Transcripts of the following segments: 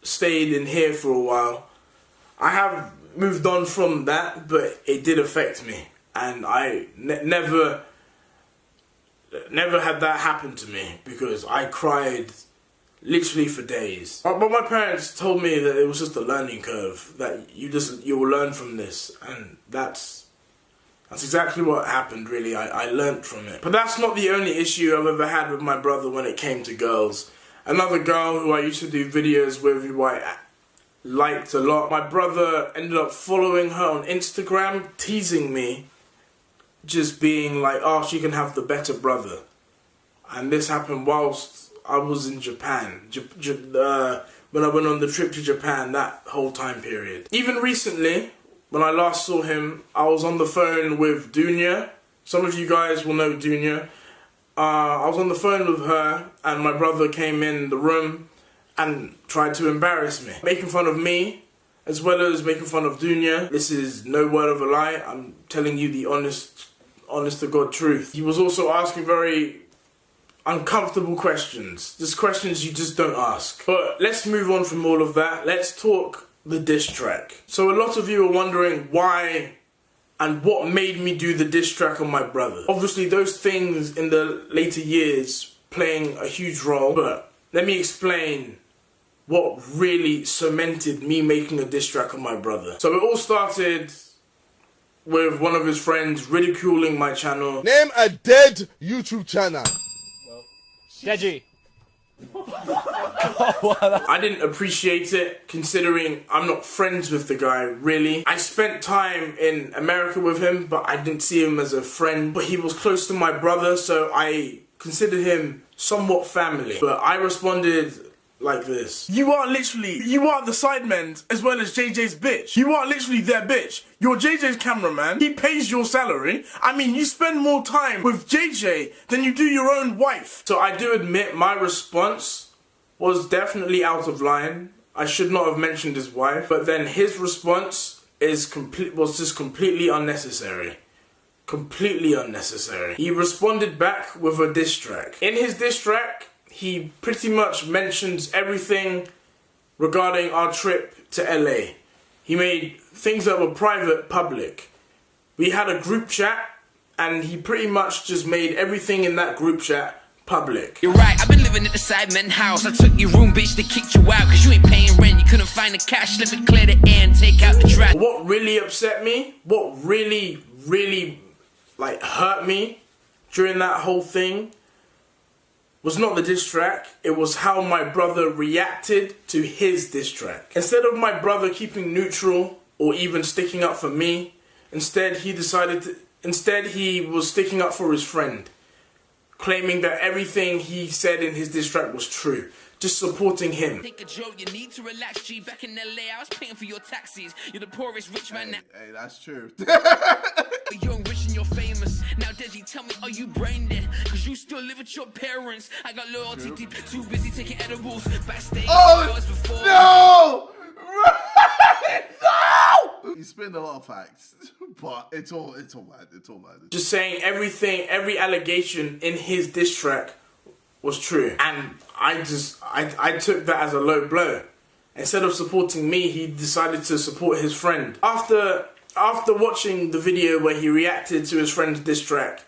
stayed in here for a while. I have moved on from that, but it did affect me, and I never had that happen to me because I cried literally for days. But my parents told me that it was just a learning curve, that you will learn from this, and that's exactly what happened, really. I learnt from it. But that's not the only issue I've ever had with my brother when it came to girls. Another girl who I used to do videos with, who I liked a lot, my brother ended up following her on Instagram, teasing me, just being like, oh, she can have the better brother. And this happened whilst I was in Japan, when I went on the trip to Japan, that whole time period. Even recently, when I last saw him, I was on the phone with Dunya. Some of you guys will know Dunya. I was on the phone with her, and my brother came in the room and tried to embarrass me, making fun of me, as well as making fun of Dunya. This is no word of a lie. I'm telling you the honest to God truth. He was also asking very uncomfortable questions. Just questions you just don't ask. But let's move on from all of that. Let's talk the diss track. So a lot of you are wondering why and what made me do the diss track on my brother. Obviously those things in the later years playing a huge role, but let me explain what really cemented me making a diss track on my brother. So it all started with one of his friends ridiculing my channel. Name a dead YouTube channel. Deji. I didn't appreciate it, considering I'm not friends with the guy, really. I spent time in America with him, but I didn't see him as a friend. But he was close to my brother, so I considered him somewhat family. But I responded like this. You are the sidemen as well as JJ's bitch. You are literally their bitch. You're JJ's cameraman. He pays your salary. I mean, you spend more time with JJ than you do your own wife. So I do admit my response was definitely out of line. I should not have mentioned his wife. But then his response was just completely unnecessary. Completely unnecessary. He responded back with a diss track. In his diss track, he pretty much mentions everything regarding our trip to LA. He made things that were private public. We had a group chat, and he pretty much just made everything in that group chat public. You're right, I've been living at the Sidemen house. I took your room, bitch, they kicked you out cause you ain't paying rent. You couldn't find the cash, let me clear the air and take out the trash. What really upset me, what really like hurt me during that whole thing was not the diss track, it was how my brother reacted to his diss track. Instead of my brother keeping neutral or even sticking up for me, instead he was sticking up for his friend, claiming that everything he said in his diss track was true, just supporting him. Take a joke, you need to relax, G. Back in LA, I was paying for your taxis. You're the poorest rich man now. Hey, that's true. You're rich and you're famous. Now, Deji, tell me, are you brain dead? Cause you still live with your parents. I got loyalty deep, too busy taking edibles backstage. Oh, no! He's spitting a lot of facts, but it's all mad. Just saying every allegation in his diss track was true. And I took that as a low blow. Instead of supporting me, he decided to support his friend. After watching the video where he reacted to his friend's diss track,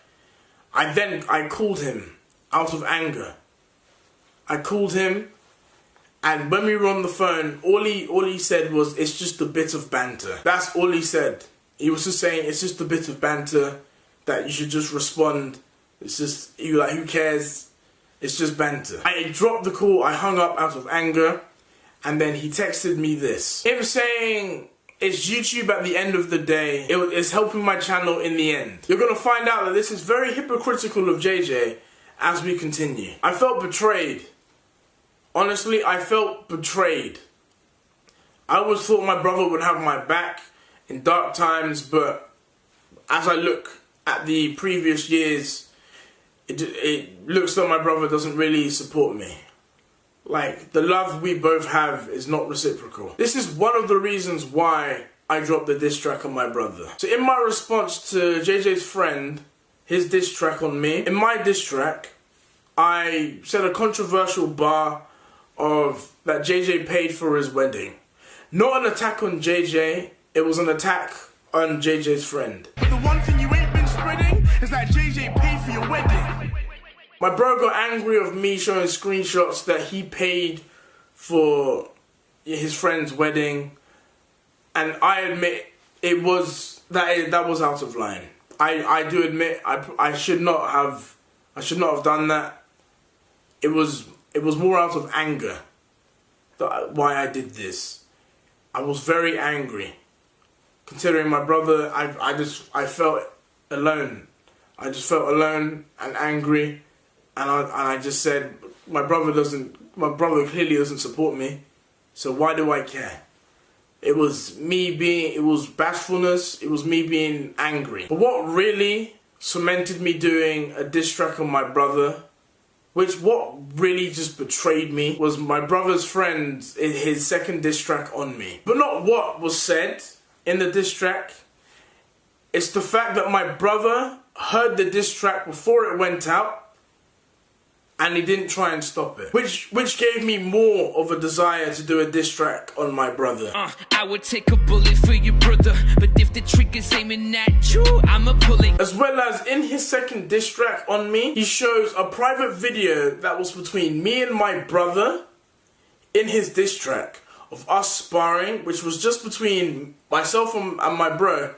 I called him out of anger. I called him, and when we were on the phone, all he said was, it's just a bit of banter. That's all he said. He was just saying, it's just a bit of banter, that you should just respond. It's just, who cares? It's just banter. I dropped the call, I hung up out of anger, and then he texted me this. Him saying, it's YouTube at the end of the day. It's helping my channel in the end. You're going to find out that this is very hypocritical of JJ as we continue. I felt betrayed. Honestly, I felt betrayed. I always thought my brother would have my back in dark times, but as I look at the previous years, it looks like my brother doesn't really support me. Like, the love we both have is not reciprocal. This is one of the reasons why I dropped the diss track on my brother. So in my response to JJ's friend, his diss track on me, in my diss track, I said a controversial bar of that JJ paid for his wedding. Not an attack on JJ, it was an attack on JJ's friend. But the one thing you ain't been spreading is that JJ paid for your wedding. My bro got angry of me showing screenshots that he paid for his friend's wedding, and I admit that was out of line. I do admit I should not have done that. It was more out of anger why I did this. I was very angry, considering my brother. I felt alone. I just felt alone and angry, and I just said, my brother clearly doesn't support me, so why do I care? It was bashfulness, it was me being angry. But what really cemented me doing a diss track on my brother, what really just betrayed me, was my brother's friend in his second diss track on me. But not what was said in the diss track, it's the fact that my brother heard the diss track before it went out, and he didn't try and stop it. Which gave me more of a desire to do a diss track on my brother. I would take a bullet for your brother, but if the trigger's aiming at you, I'ma pull it. As well as in his second diss track on me, he shows a private video that was between me and my brother in his diss track of us sparring, which was just between myself and my bro.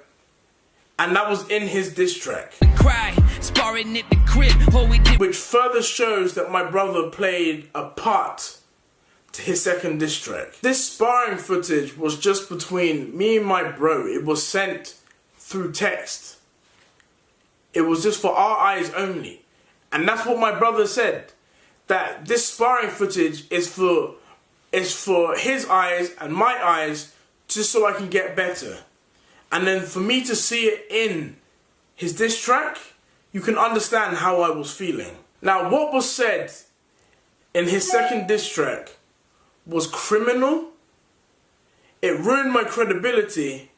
And that was in his diss track. Cry, sparring at the crib, all we did. Which further shows that my brother played a part to his second diss track. This sparring footage was just between me and my bro. It was sent through text. It was just for our eyes only. And that's what my brother said. That this sparring footage is for his eyes and my eyes, just so I can get better. And then for me to see it in his diss track, you can understand how I was feeling. Now, what was said in his second diss track was criminal, it ruined my credibility,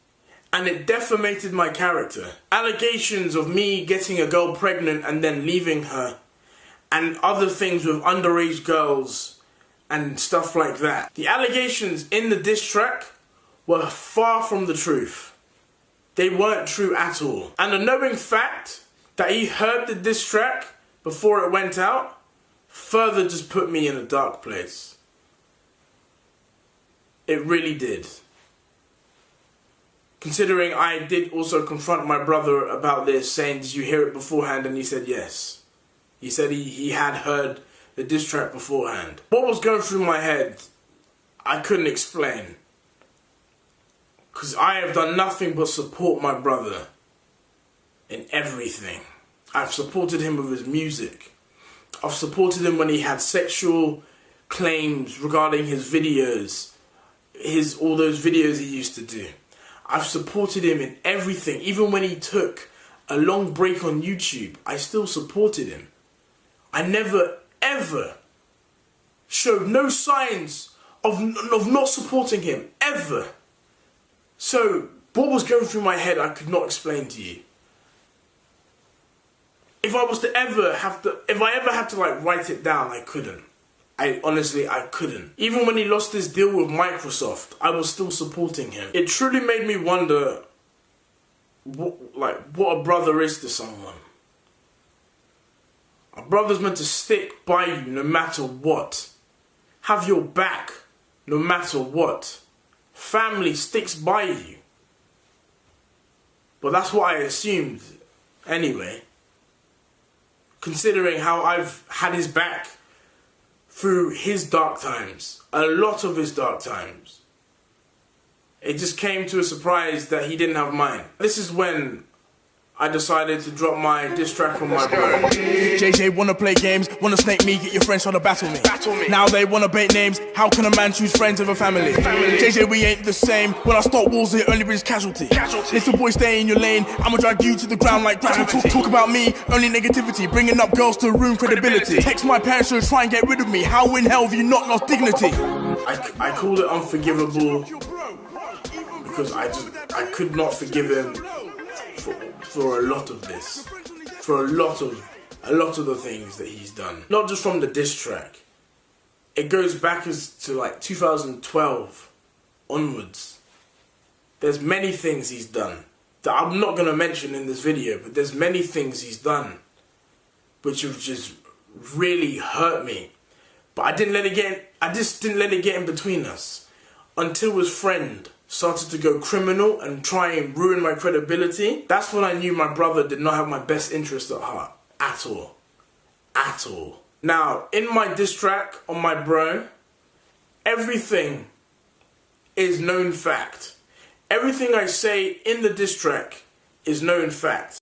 and it defamated my character. Allegations of me getting a girl pregnant and then leaving her, and other things with underage girls and stuff like that. The allegations in the diss track were far from the truth. They weren't true at all. And the knowing fact that he heard the diss track before it went out further just put me in a dark place. It really did. Considering I did also confront my brother about this, saying, did you hear it beforehand? And he said yes. He said he had heard the diss track beforehand. What was going through my head, I couldn't explain. Because I have done nothing but support my brother in everything. I've supported him with his music. I've supported him when he had sexual claims regarding his videos. All those videos he used to do. I've supported him in everything. Even when he took a long break on YouTube, I still supported him. I never ever showed no signs of not supporting him. Ever. So, what was going through my head, I could not explain to you. If I ever had to like write it down, I couldn't. Honestly, I couldn't. Even when he lost his deal with Microsoft, I was still supporting him. It truly made me wonder what a brother is to someone. A brother's meant to stick by you no matter what. Have your back no matter what. Family sticks by you. But that's what I assumed anyway. Considering how I've had his back through his dark times. A lot of his dark times. It just came to a surprise that he didn't have mine. This is when I decided to drop my diss track on my bro. JJ wanna play games, wanna snake me, get your friends trying to battle me. Now they wanna bait names, how can a man choose friends over family? JJ, we ain't the same, when I start wars it only brings casualty. Little boy stay in your lane, I'ma drag you to the ground like gravity. Talk about me, only negativity, bringing up girls to ruin credibility. Text my parents to try and get rid of me, how in hell have you not lost dignity? I called it unforgivable because I could not forgive him for a lot of this, for a lot of the things that he's done. Not just from the diss track, it goes back as to like 2012 onwards. There's many things he's done that I'm not going to mention in this video, but there's many things he's done which have just really hurt me. But I just didn't let it get in between us until his friend started to go criminal and try and ruin my credibility. That's when I knew my brother did not have my best interest at heart. At all. At all. Now, in my diss track on my bro, everything is known fact. Everything I say in the diss track is known fact.